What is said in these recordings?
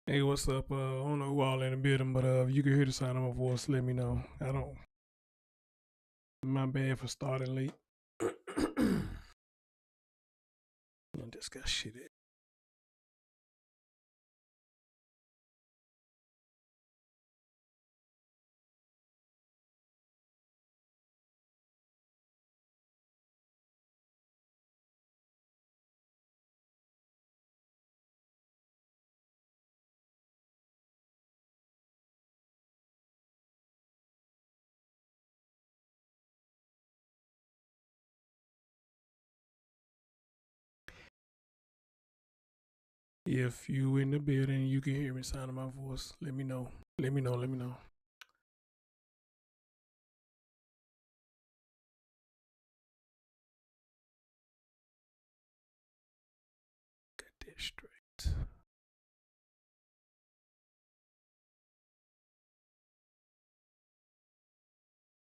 Hey, what's up? I don't know who all in the building, but if you can hear the sound of my voice, let me know. I don't. My bad for starting late. I just got shit in. If you in the building, you can hear me sound of my voice. Let me know. Let me know. Let me know. Got that straight.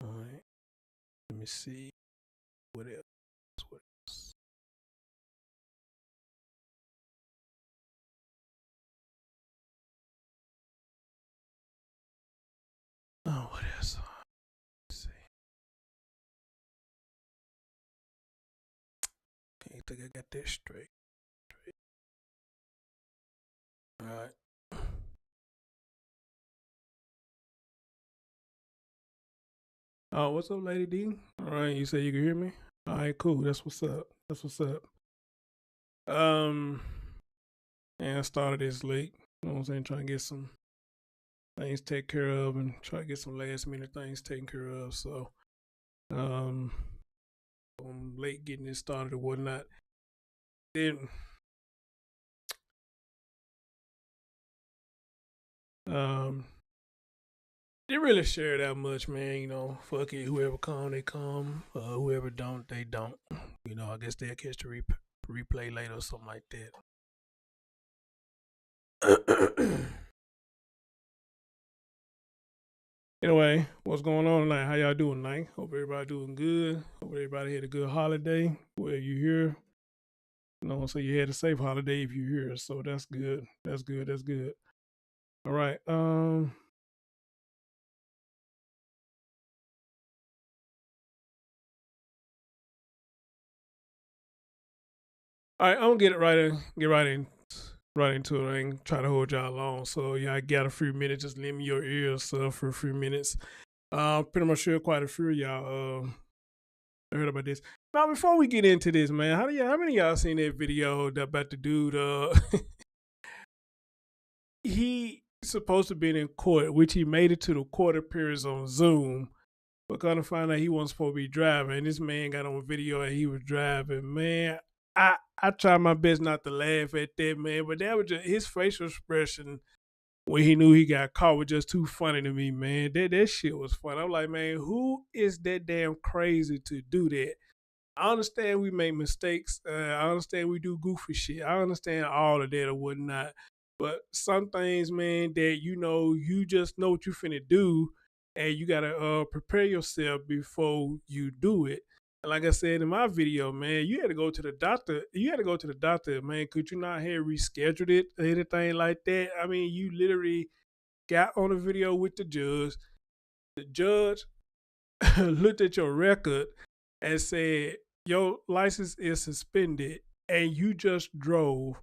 All right. Let me see. What else? What else? Oh, what else? Let's see. Can't think I got that straight. All right. Oh, what's up, Lady D? All right, you say you can hear me? All right, cool. That's what's up. That's what's up. Um, and I started this late. You know what I'm saying? Trying to get some things taken care of and try to get some last minute things taken care of. So, um, I'm late getting this started or whatnot. Then, um, didn't really share that much, man. You know, fuck it. Whoever come, they come. Whoever don't, they don't. You know, I guess they'll catch the replay later or something like that. Anyway, what's going on tonight? How y'all doing tonight? Hope everybody doing good. Hope everybody had a good holiday. Where you here? You know, so you had a safe holiday if you're here. So that's good. That's good. That's good. All right. All right. I'm gonna get it right in. Get right into it. I ain't trying to hold y'all long. So yeah, I got a few minutes. Just lend me your ears for a few minutes. Pretty much sure quite a few of y'all heard about this. Now, before we get into this, man, how many of y'all seen that video about the dude? He supposed to be in court, which he made it to the court appearance on Zoom. But kind of find out he wasn't supposed to be driving, and this man got on video and he was driving. Man, I tried my best not to laugh at that, man, but that was just his facial expression when he knew he got caught was just too funny to me, man. That shit was fun. I'm like, man, who is that damn crazy to do that? I understand we make mistakes. I understand we do goofy shit. I understand all of that or whatnot. But some things, man, that you know, you just know what you finna do, and you gotta prepare yourself before you do it. And like I said in my video, man, you had to go to the doctor. You had to go to the doctor, man. Could you not have rescheduled it or anything like that? I mean, you literally got on a video with the judge. The judge looked at your record and said your license is suspended and you just drove,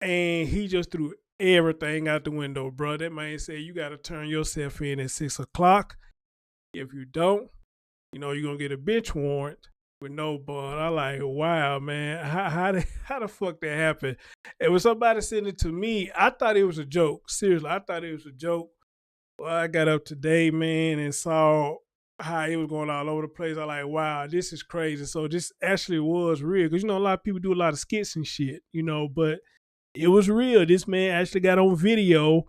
and he just threw everything out the window, bro. That man said you got to turn yourself in at 6 o'clock. If you don't, you know you're gonna get a bench warrant with no bond. I like, wow, man, how the fuck that happened? And when somebody sent it to me, I thought it was a joke. Seriously, I thought it was a joke. Well, I got up today, man, and saw how it was going all over the place. I like, wow, this is crazy. So this actually was real, because you know a lot of people do a lot of skits and shit, you know, but it was real. This man actually got on video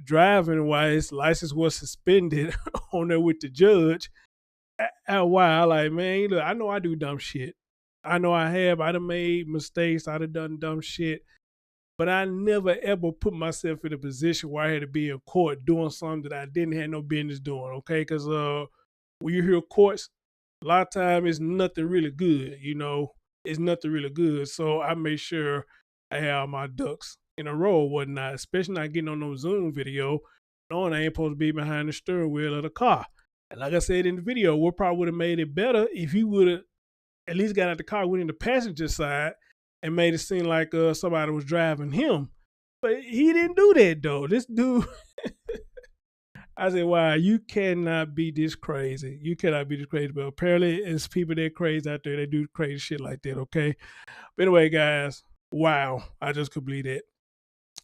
driving while his license was suspended on there with the judge. Wow, like, man, look, I know I do dumb shit. I know I have. I done made mistakes. I done done dumb shit. But I never ever put myself in a position where I had to be in court doing something that I didn't have no business doing. Okay, because when you hear courts, a lot of time it's nothing really good. You know, it's nothing really good. So I make sure I have my ducks in a row or whatnot, especially not getting on no Zoom video, knowing I ain't supposed to be behind the steering wheel of the car. And like I said in the video, we probably would have made it better if he would have at least got out the car, went in the passenger side, and made it seem like somebody was driving him. But he didn't do that, though. This dude, I said, wow, you cannot be this crazy. You cannot be this crazy. But apparently, it's people that crazy out there that do crazy shit like that, okay? But anyway, guys, wow, I just could believe that.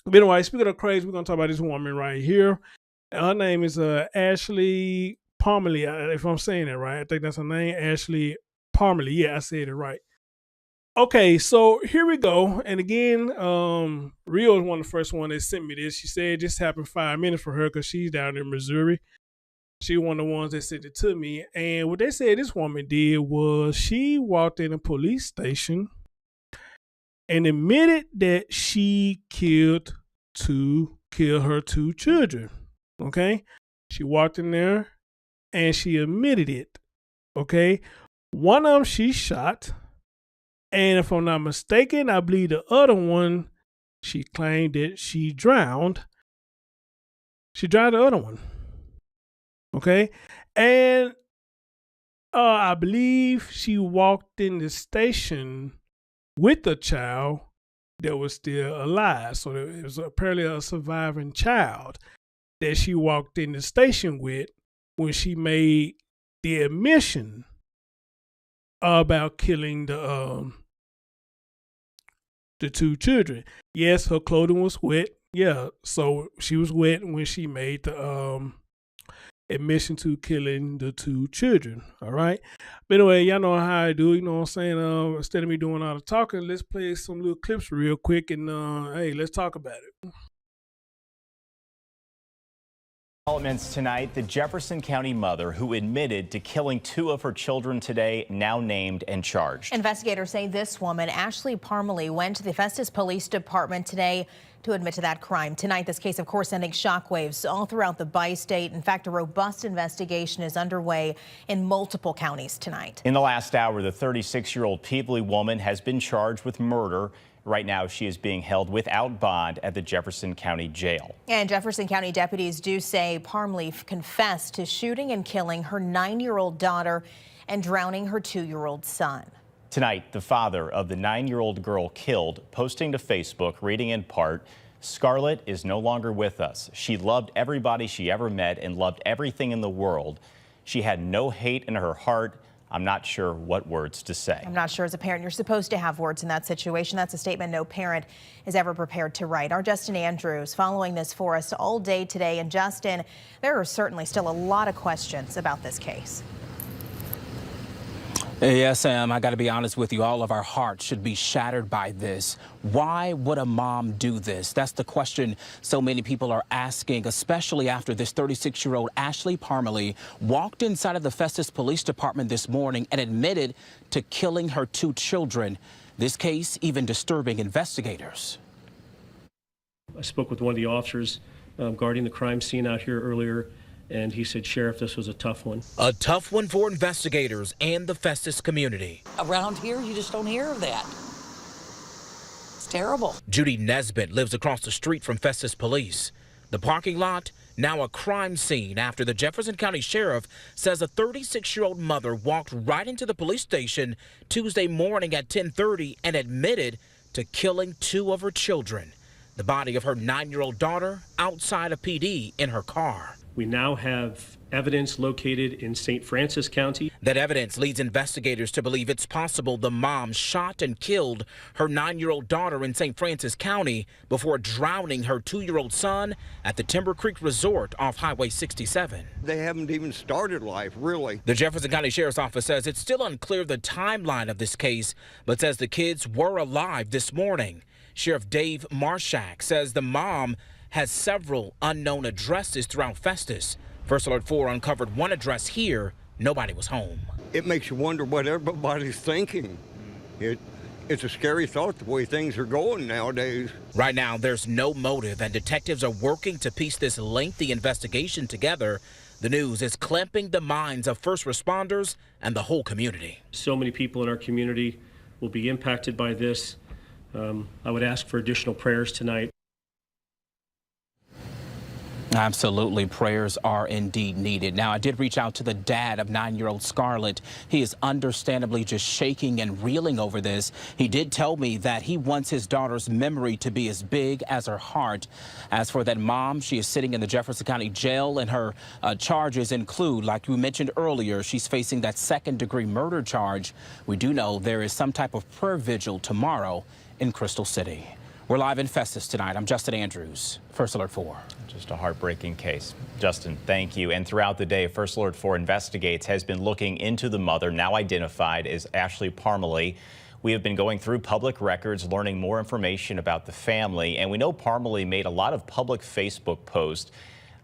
But anyway, speaking of crazy, we're going to talk about this woman right here. Her name is Ashley Parmley, if I'm saying it right. I think that's her name, Ashley Parmley. Yeah, I said it right. Okay, so here we go. And again, Rio is one of the first one that sent me this. She said this happened 5 minutes for her because she's down in Missouri. She one of the ones that sent it to me. And what they said this woman did was she walked in a police station and admitted that she killed her 2 children. Okay? She walked in there and she admitted it. Okay? One of them she shot. And if I'm not mistaken, I believe the other one, she claimed that she drowned. She drowned the other one. Okay? And I believe she walked in the station with a child that was still alive. So it was apparently a surviving child that she walked in the station with when she made the admission about killing the 2 children. Yes, her clothing was wet. Yeah, so she was wet when she made the admission to killing the 2 children. All right. But anyway, y'all know how I do. You know what I'm saying? Instead of me doing all the talking, let's play some little clips real quick and hey, let's talk about it. Developments tonight, the Jefferson County mother who admitted to killing 2 of her children today, now named and charged. Investigators say this woman, Ashley Parmley, went to the Festus Police Department today to admit to that crime. Tonight, this case, of course, sending shockwaves all throughout the bi-state. In fact, a robust investigation is underway in multiple counties tonight. In the last hour, the 36-year-old Peebly woman has been charged with murder. Right now, she is being held without bond at the Jefferson County Jail. And Jefferson County deputies do say Parmley confessed to shooting and killing her 9-year-old daughter and drowning her 2-year-old son. Tonight, the father of the 9-year-old girl killed, posting to Facebook, reading in part, "Scarlett is no longer with us. She loved everybody she ever met and loved everything in the world. She had no hate in her heart. I'm not sure what words to say." I'm not sure as a parent you're supposed to have words in that situation. That's a statement no parent is ever prepared to write. Our Justin Andrews following this for us all day today. And Justin, there are certainly still a lot of questions about this case. Yes, Sam, I got to be honest with you. All of our hearts should be shattered by this. Why would a mom do this? That's the question so many people are asking, especially after this 36-year-old Ashley Parmley walked inside of the Festus Police Department this morning and admitted to killing her 2 children. This case even disturbing investigators. I spoke with one of the officers guarding the crime scene out here earlier, and he said, "Sheriff, this was a tough one." A tough one for investigators and the Festus community. Around here, you just don't hear of that. It's terrible. Judy Nesbitt lives across the street from Festus Police. The parking lot, now a crime scene after the Jefferson County Sheriff says a 36-year-old mother walked right into the police station Tuesday morning at 10:30 and admitted to killing 2 of her children. The body of her 9-year-old daughter outside a PD in her car. We now have evidence located in St. Francis County. That evidence leads investigators to believe it's possible the mom shot and killed her 9-year-old daughter in St. Francis County before drowning her 2-year-old son at the Timber Creek Resort off Highway 67. They haven't even started life, really. The Jefferson County Sheriff's Office says it's still unclear the timeline of this case, but says the kids were alive this morning. Sheriff Dave Marshak says the mom has several unknown addresses throughout Festus. First Alert 4 uncovered one address here. Nobody was home. It makes you wonder what everybody's thinking. It's a scary thought the way things are going nowadays. Right now, there's no motive, and detectives are working to piece this lengthy investigation together. The news is clamping the minds of first responders and the whole community. So many people in our community will be impacted by this. I would ask for additional prayers tonight. Absolutely. Prayers are indeed needed. Now, I did reach out to the dad of 9-year-old Scarlett. He is understandably just shaking and reeling over this. He did tell me that he wants his daughter's memory to be as big as her heart. As for that mom, she is sitting in the Jefferson County Jail, and her charges include, like we mentioned earlier, she's facing that second-degree murder charge. We do know there is some type of prayer vigil tomorrow in Crystal City. We're live in Festus tonight. I'm Justin Andrews, First Alert 4. Just a heartbreaking case. Justin, thank you. And throughout the day, First Alert 4 Investigates has been looking into the mother, now identified as Ashley Parmley. We have been going through public records, learning more information about the family, and we know Parmley made a lot of public Facebook posts.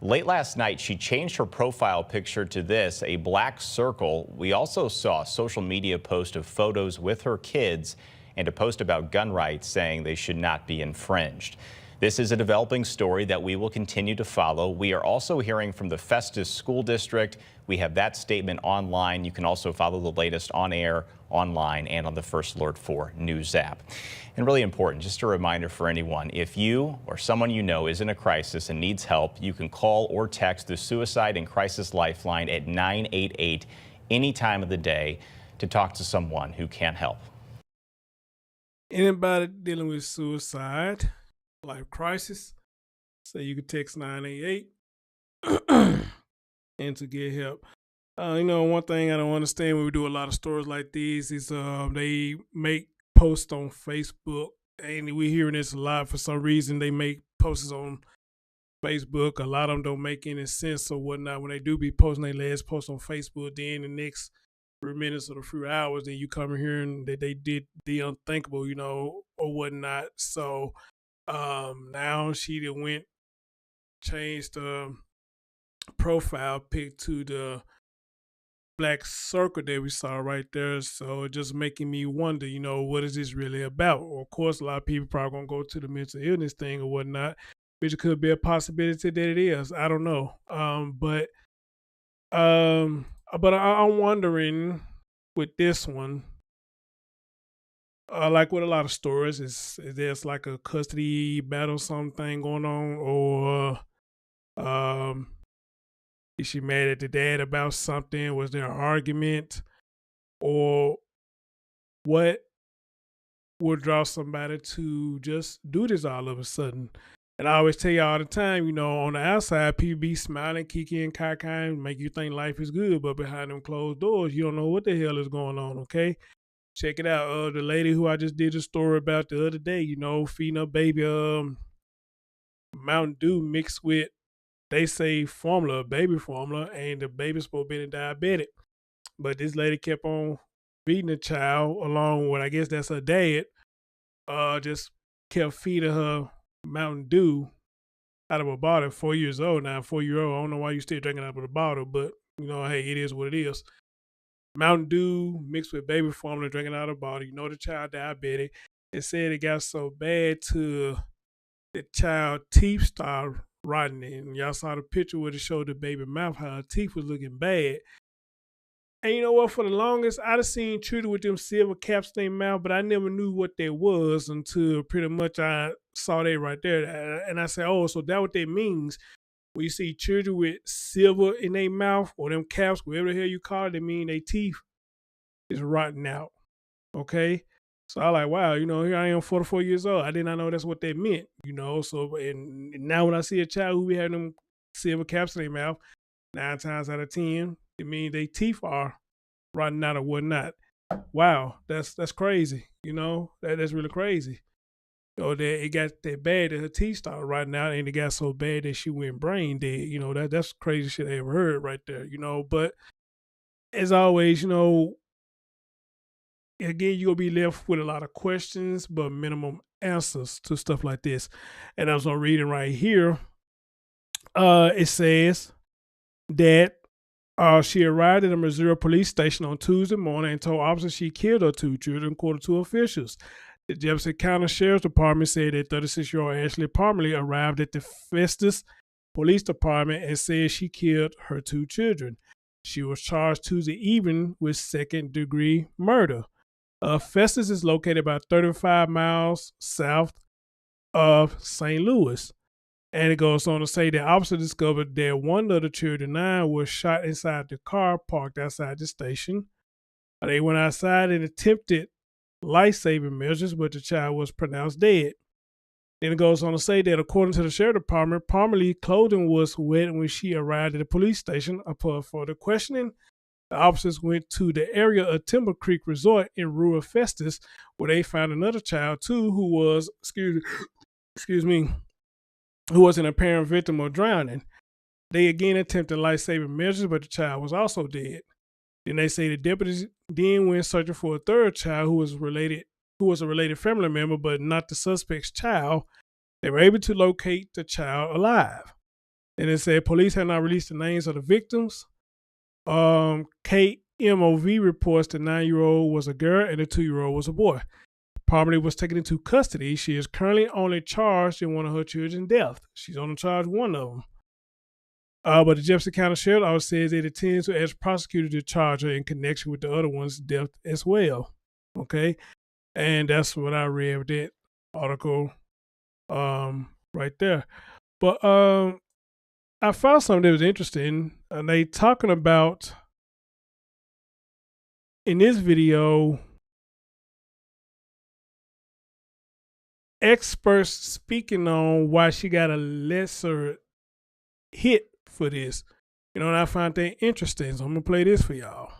Late last night, she changed her profile picture to this, a black circle. We also saw a social media post of photos with her kids and a post about gun rights saying they should not be infringed. This is a developing story that we will continue to follow. We are also hearing from the Festus School District. We have that statement online. You can also follow the latest on air, online, and on the First Alert 4 news app. And really important, just a reminder for anyone, if you or someone you know is in a crisis and needs help, you can call or text the Suicide and Crisis Lifeline at 988 any time of the day to talk to someone who can help. Anybody dealing with suicide, life crisis, so you can text 988 and to get help. You know, one thing I don't understand when we do a lot of stories like these is they make posts on Facebook, and we're hearing this a lot. For some reason, they make posts on Facebook. A lot of them don't make any sense or whatnot. When they do be posting their last post on Facebook, then the next 3 minutes or a few hours, then you come here and they did the unthinkable, you know, or whatnot. So now she done changed the profile pic to the black circle that we saw right there. So just making me wonder, you know, what is this really about? Well, of course, a lot of people probably gonna go to the mental illness thing or whatnot, which could be a possibility that it is. I don't know. But I'm wondering with this one, like with a lot of stories, is there's like a custody battle, something going on, or is she mad at the dad about something? Was there an argument, or what would draw somebody to just do this all of a sudden? And I always tell you all the time, you know, on the outside, people be smiling, kiki and caca, make you think life is good, but behind them closed doors, you don't know what the hell is going on, okay? Check it out. The lady who I just did a story about the other day, you know, feeding her baby Mountain Dew mixed with, they say, formula, baby formula, and the baby's supposed to be diabetic. But this lady kept on feeding the child along with, I guess that's her dad, just kept feeding her Mountain Dew out of a bottle. 4 years old now. 4-year-old. I don't know why you still drinking out of a bottle, but you know, hey, it is what it is. Mountain Dew mixed with baby formula, drinking out of a bottle. You know the child diabetic. It said it got so bad to the child teeth started rotting. And y'all saw the picture where it showed the baby mouth, how her teeth was looking bad. And you know what? For the longest, I'd have seen children with them silver caps in their mouth, but I never knew what that was until pretty much I saw that right there. And I said, oh, so that what that means. When you see children with silver in their mouth or them caps, whatever the hell you call it, they mean their teeth is rotting out. Okay? So I like, wow, you know, here I am 44 years old. I did not know that's what that meant, you know. So, and now when I see a child who be having them silver caps in their mouth, 9 times out of 10, it means their teeth are rotting out or whatnot. Wow, that's crazy. You know, that's really crazy. You know, that it got that bad that her teeth started rotting out, and it got so bad that she went brain dead. You know, that's crazy shit I ever heard right there. You know, but as always, you know, again, you'll be left with a lot of questions, but minimum answers to stuff like this. And I was reading right here. It says that she arrived at a Missouri police station on Tuesday morning and told officers she killed her 2 children, according to officials. The Jefferson County Sheriff's Department said that 36-year-old Ashley Parmley arrived at the Festus Police Department and said she killed her 2 children. She was charged Tuesday evening with second-degree murder. Festus is located about 35 miles south of St. Louis. And it goes on to say the officer discovered that one of the children, 9, was shot inside the car parked outside the station. They went outside and attempted life-saving measures, but the child was pronounced dead. Then it goes on to say that according to the sheriff department, Parmley's clothing was wet when she arrived at the police station. Upon further questioning, the officers went to the area of Timber Creek Resort in rural Festus, where they found another child too, who was, who was an apparent victim of drowning. They again attempted life-saving measures, but the child was also dead. Then they say the deputies then went searching for a third child who was a related family member, but not the suspect's child. They were able to locate the child alive. And it said police had not released the names of the victims. KMOV reports the 9-year-old was a girl and the 2-year-old was a boy. Parmley was taken into custody. She is currently only charged in one of her children's death. She's only charged one of them. But the Jefferson County Sheriff's Office says it intends to ask prosecutors to charge her in connection with the other one's death as well. Okay? And that's what I read with that article right there. But I found something that was interesting. And they talking about, in this video, experts speaking on why she got a lesser hit for this. And I find that interesting. So I'm going to play this for y'all.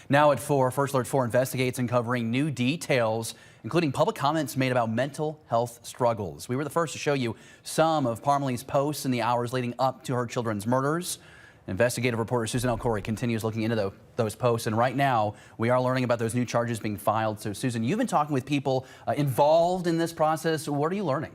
Now at 4, First Alert 4 investigates uncovering new details, including public comments made about mental health struggles. We were the first to show you some of Parmley's posts in the hours leading up to her children's murders. Investigative reporter Susan Elcory continues looking into those posts, and right now we are learning about those new charges being filed. So Susan, you've been talking with people involved in this process. What are you learning?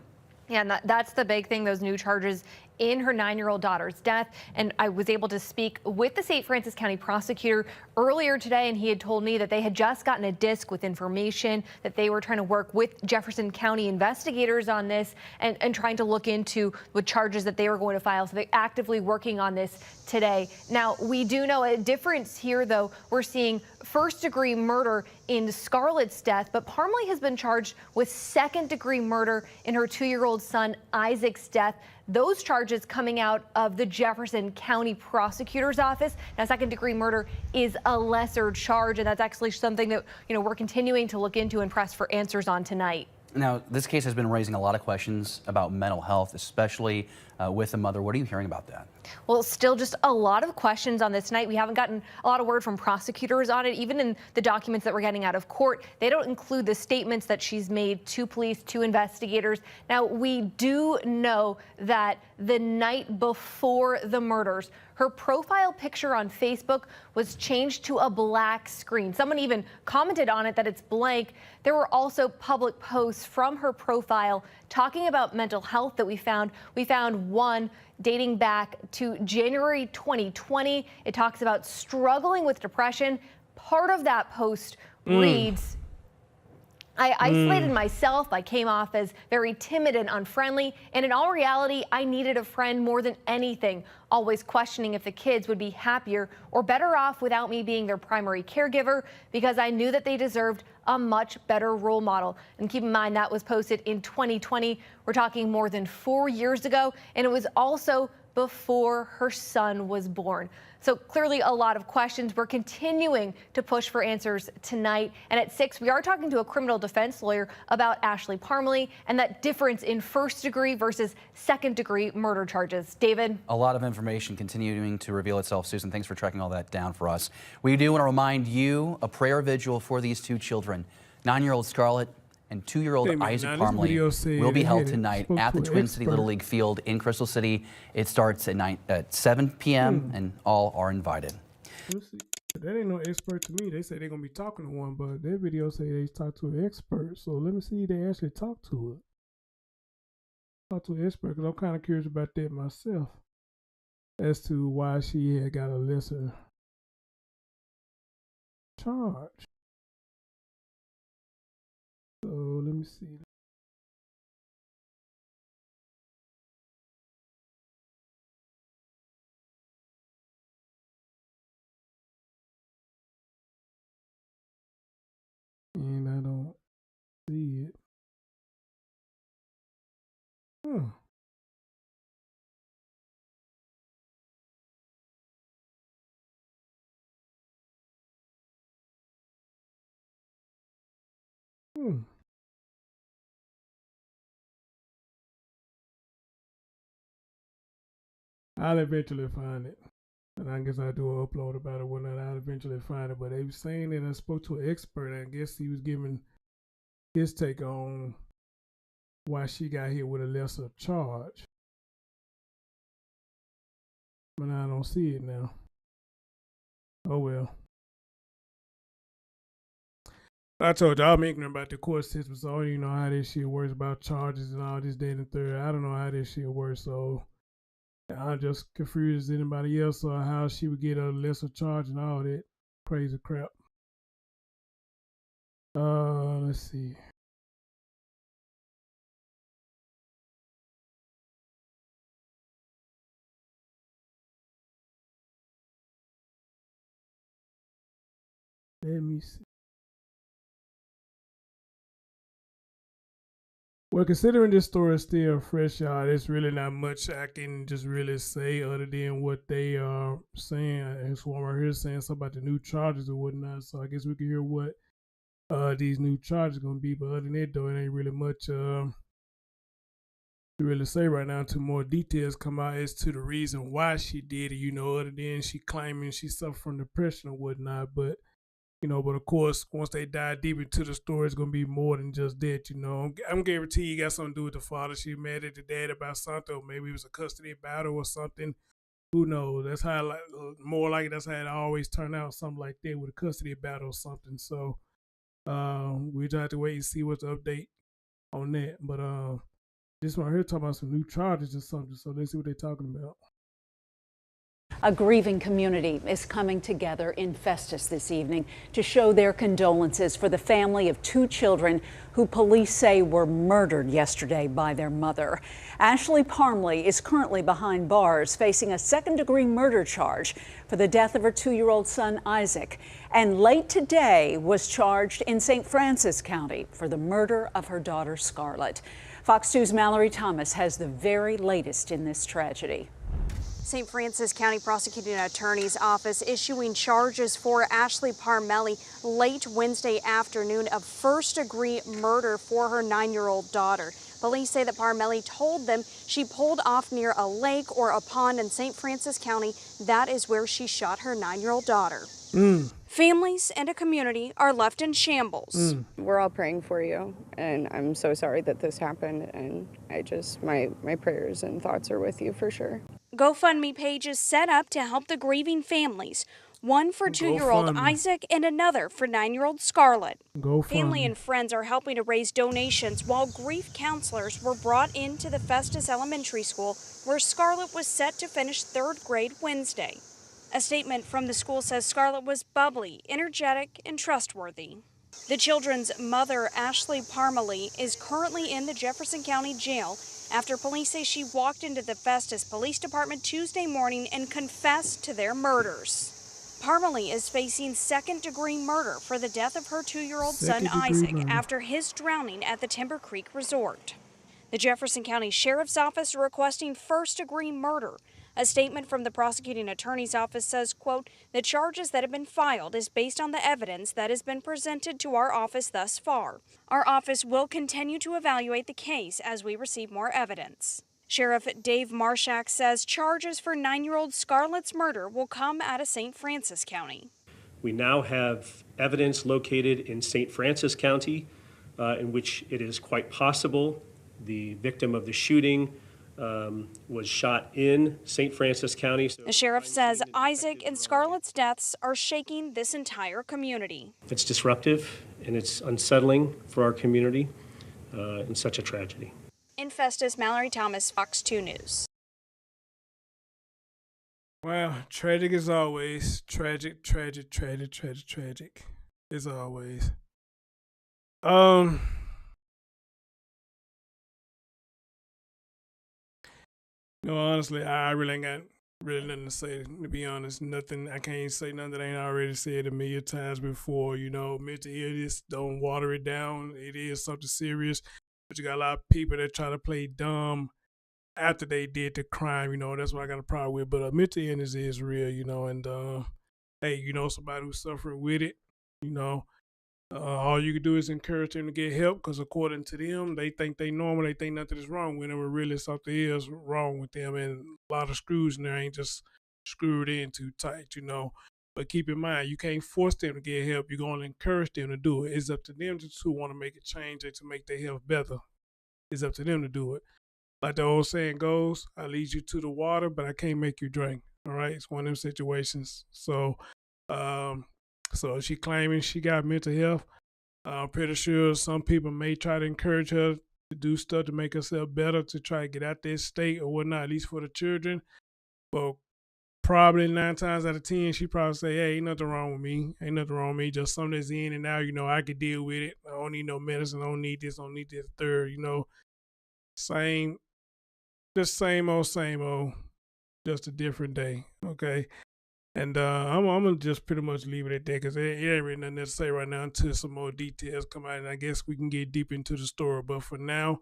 Yeah, and that's the big thing, those new charges in her 9-year-old daughter's death. And I was able to speak with the St. Francis County prosecutor earlier today, and he had told me that they had just gotten a disc with information, that they were trying to work with Jefferson County investigators on this and trying to look into the charges that they were going to file. So they're actively working on this today. Now, we do know a difference here, though. We're seeing first-degree murder in Scarlett's death, but Parmley has been charged with second-degree murder in her 2-year-old son Isaac's death. Those charges coming out of the Jefferson County prosecutor's office. Now, second-degree murder is a lesser charge, and that's actually something that we're continuing to look into and press for answers on tonight. Now, this case has been raising a lot of questions about mental health, especially with a mother. What are you hearing about that? Well, still just a lot of questions on this tonight. We haven't gotten a lot of word from prosecutors on it. Even in the documents that we're getting out of court, they don't include the statements that she's made to police, to investigators. Now, we do know that the night before the murders, her profile picture on Facebook was changed to a black screen. Someone even commented on it that it's blank. There were also public posts from her profile talking about mental health that we found. We found one dating back to January 2020. It talks about struggling with depression. Part of that post reads, I isolated myself. I came off as very timid and unfriendly. And in all reality, I needed a friend more than anything, always questioning if the kids would be happier or better off without me being their primary caregiver, because I knew that they deserved a much better role model. And keep in mind, that was posted in 2020. We're talking more than 4 years ago. And it was also before her son was born. So clearly a lot of questions. We're continuing to push for answers tonight. And at 6, we are talking to a criminal defense lawyer about Ashley Parmley and that difference in first-degree versus second-degree murder charges. David? A lot of information continuing to reveal itself. Susan, thanks for tracking all that down for us. We do want to remind you a prayer vigil for these 2 children, 9-year-old Scarlett and 2-year-old Isaac Parmley, will be held tonight at the Twin City Little League Field in Crystal City. It starts at 7 p.m. and all are invited. That ain't no expert to me. They say they're going to be talking to one, but their video say they talked to an expert. So let me see if they actually talk to it. Talk to an expert, because I'm kind of curious about that myself as to why she had got a lesser charge. So let me see. And I don't see it. I'll eventually find it. And I guess I'll do an upload about it when I'll eventually find it. But they were saying that I spoke to an expert, and I guess he was giving his take on why she got hit with a lesser charge. But I don't see it now. Oh well. I told you I'm ignorant about the court system, so I don't even know how this shit works about charges and all this, that, and third. I don't know how this shit works, so I'm just confused as anybody else on how she would get a lesser charge and all that crazy crap. Let's see. Let me see. Well, considering this story is still fresh, y'all, there's really not much I can just really say other than what they are saying. And so I'm here saying something about the new charges or whatnot. So I guess we can hear what these new charges are going to be. But other than that, though, it ain't really much to really say right now until more details come out as to the reason why she did it, other than she claiming she suffered from depression or whatnot. But but of course, once they dive deep into the story, it's going to be more than just that, I'm guaranteed you got something to do with the father. She mad at the dad about something, or maybe it was a custody battle or something. Who knows? That's how, more like that's how it always turn out, something like that with a custody battle or something. So we just have to wait and see what's the update on that. But this one here talking about some new charges or something, so let's see what they're talking about. A grieving community is coming together in Festus this evening to show their condolences for the family of 2 children who police say were murdered yesterday by their mother. Ashley Parmley is currently behind bars facing a second-degree murder charge for the death of her 2-year-old son Isaac, and late today was charged in St. Francis County for the murder of her daughter Scarlett. Fox 2's Mallory Thomas has the very latest in this tragedy. St. Francis County Prosecuting Attorney's Office issuing charges for Ashley Parmley late Wednesday afternoon of first-degree murder for her 9-year-old daughter. Police say that Parmley told them she pulled off near a lake or a pond in St. Francis County. That is where she shot her 9-year-old daughter. Families and a community are left in shambles. We're all praying for you, and I'm so sorry that this happened, and my prayers and thoughts are with you for sure. GoFundMe pages set up to help the grieving families, one for 2-year-old Isaac and another for 9-year-old Scarlett. Family and friends are helping to raise donations while grief counselors were brought into the Festus Elementary School where Scarlett was set to finish 3rd grade Wednesday. A statement from the school says Scarlett was bubbly, energetic, and trustworthy. The children's mother, Ashley Parmley, is currently in the Jefferson County Jail after police say she walked into the Festus Police Department Tuesday morning and confessed to their murders. Parmley is facing second-degree murder for the death of her 2-year-old son Isaac after his drowning at the Timber Creek Resort. The Jefferson County Sheriff's Office requesting first-degree murder. A statement from the prosecuting attorney's office says, quote, the charges that have been filed is based on the evidence that has been presented to our office thus far. Our office will continue to evaluate the case as we receive more evidence. Sheriff Dave Marshak says charges for 9-year-old Scarlett's murder will come out of St. Francis County. We now have evidence located in St. Francis County in which it is quite possible the victim of the shooting was shot in St. Francis County. The sheriff says Isaac and Scarlett's deaths are shaking this entire community. It's disruptive and it's unsettling for our community and such a tragedy. In Festus, Mallory Thomas, Fox 2 News. Well, tragic as always. Tragic as always. Honestly, I really ain't got nothing to say, to be honest. Nothing, I can't say nothing that I ain't already said a million times before. Mental illness, don't water it down. It is something serious. But you got a lot of people that try to play dumb after they did the crime, that's what I got a problem with. But mental illness is real, and hey, somebody who's suffering with it, All you can do is encourage them to get help, because according to them, they think they normal, they think nothing is wrong with them, but really something is wrong with them, and a lot of screws in there ain't just screwed in too tight, you know. But keep in mind, you can't force them to get help. You're going to encourage them to do it. It's up to them to want to make a change and to make their health better. It's up to them to do it. Like the old saying goes, I lead you to the water, but I can't make you drink. All right, it's one of them situations. So, so she claiming she got mental health. I'm pretty sure some people may try to encourage her to do stuff to make herself better, to try to get out this state or whatnot, at least for the children. But probably 9 times out of 10, she probably say, hey, ain't nothing wrong with me. Ain't nothing wrong with me. Just something that's in and out, you know, I could deal with it. I don't need no medicine. I don't need this. I don't need this third, you know. Same old, just a different day. Okay. And I'm going to just pretty much leave it at that, because it ain't really nothing to say right now until some more details come out. And I guess we can get deep into the story. But for now,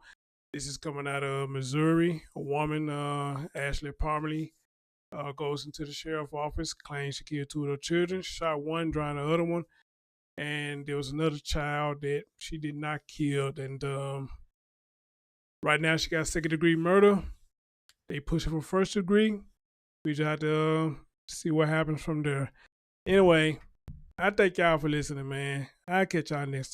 this is coming out of Missouri. A woman, Ashley Parmley, goes into the sheriff's office, claims she killed 2 of her children, shot one, drowned the other one. And there was another child that she did not kill. And right now she got 2nd-degree murder. They push her for 1st degree. We just have to see what happens from there. Anyway, I thank y'all for listening, man. I'll catch y'all next time.